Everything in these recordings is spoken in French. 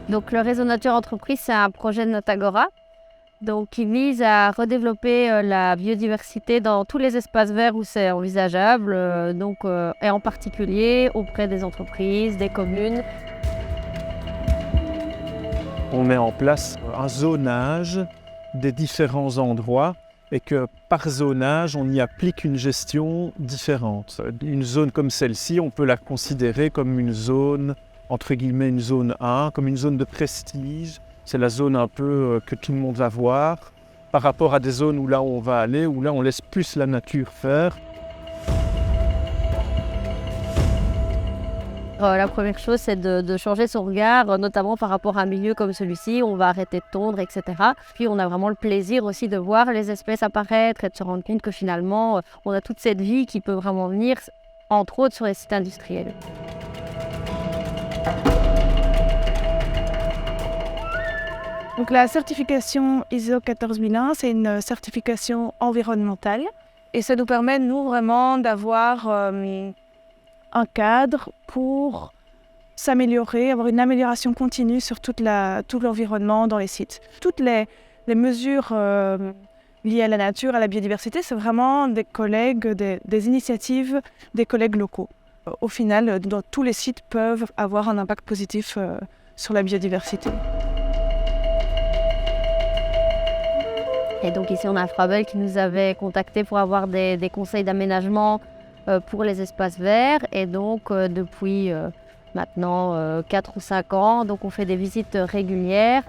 Donc le réseau Nature Entreprise, c'est un projet de Notagora qui vise à redévelopper la biodiversité dans tous les espaces verts où c'est envisageable, et en particulier auprès des entreprises, des communes. On met en place un zonage des différents endroits et que par zonage, on y applique une gestion différente. Une zone comme celle-ci, on peut la considérer comme une zone, entre guillemets, une zone 1, comme une zone de prestige. C'est la zone un peu que tout le monde va voir, par rapport à des zones où là on va aller, où là on laisse plus la nature faire. La première chose, c'est de changer son regard, notamment par rapport à un milieu comme celui-ci, où on va arrêter de tondre, etc. Puis on a vraiment le plaisir aussi de voir les espèces apparaître et de se rendre compte que finalement, on a toute cette vie qui peut vraiment venir, entre autres, sur les sites industriels. Donc la certification ISO 14001, c'est une certification environnementale et ça nous permet, nous, vraiment d'avoir un cadre pour s'améliorer, avoir une amélioration continue sur tout l'environnement dans les sites. Toutes les mesures liées à la nature, à la biodiversité, c'est vraiment des collègues, des initiatives des collègues locaux. Au final, tous les sites peuvent avoir un impact positif sur la biodiversité. Et donc ici, on a Frabel qui nous avait contactés pour avoir des conseils d'aménagement pour les espaces verts. Et donc, depuis maintenant 4 ou 5 ans, donc on fait des visites régulières.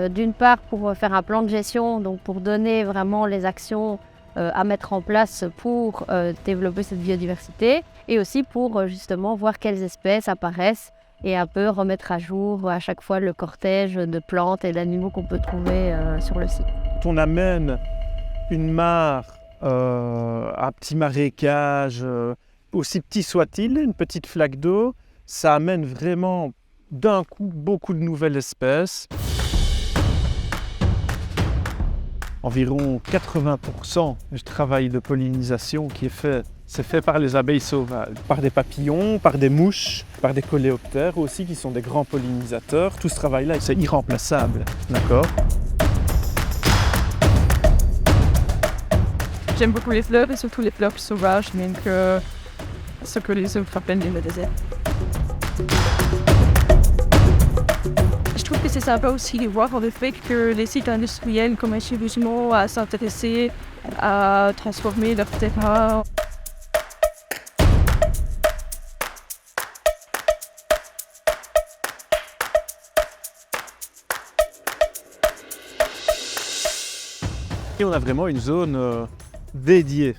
D'une part, pour faire un plan de gestion, donc pour donner vraiment les actions à mettre en place pour développer cette biodiversité. Et aussi pour justement voir quelles espèces apparaissent et un peu remettre à jour à chaque fois le cortège de plantes et d'animaux qu'on peut trouver sur le site. On amène une mare, un petit marécage, aussi petit soit-il, une petite flaque d'eau, ça amène vraiment d'un coup beaucoup de nouvelles espèces. Environ 80% du travail de pollinisation qui est fait, c'est fait par les abeilles sauvages, par des papillons, par des mouches, par des coléoptères aussi qui sont des grands pollinisateurs. Tout ce travail-là, c'est irremplaçable, d'accord ? J'aime beaucoup les fleurs et surtout les fleurs sauvages, donc ce que les autres appellent le désert. Je trouve que c'est sympa aussi de voir en effet que les sites industriels commencent doucement à s'intéresser à transformer leur terrain. Et on a vraiment une zone dédiée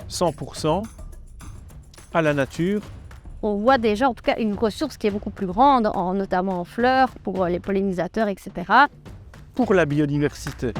100% à la nature. On voit déjà en tout cas une ressource qui est beaucoup plus grande, notamment en fleurs, pour les pollinisateurs, etc. Pour la biodiversité.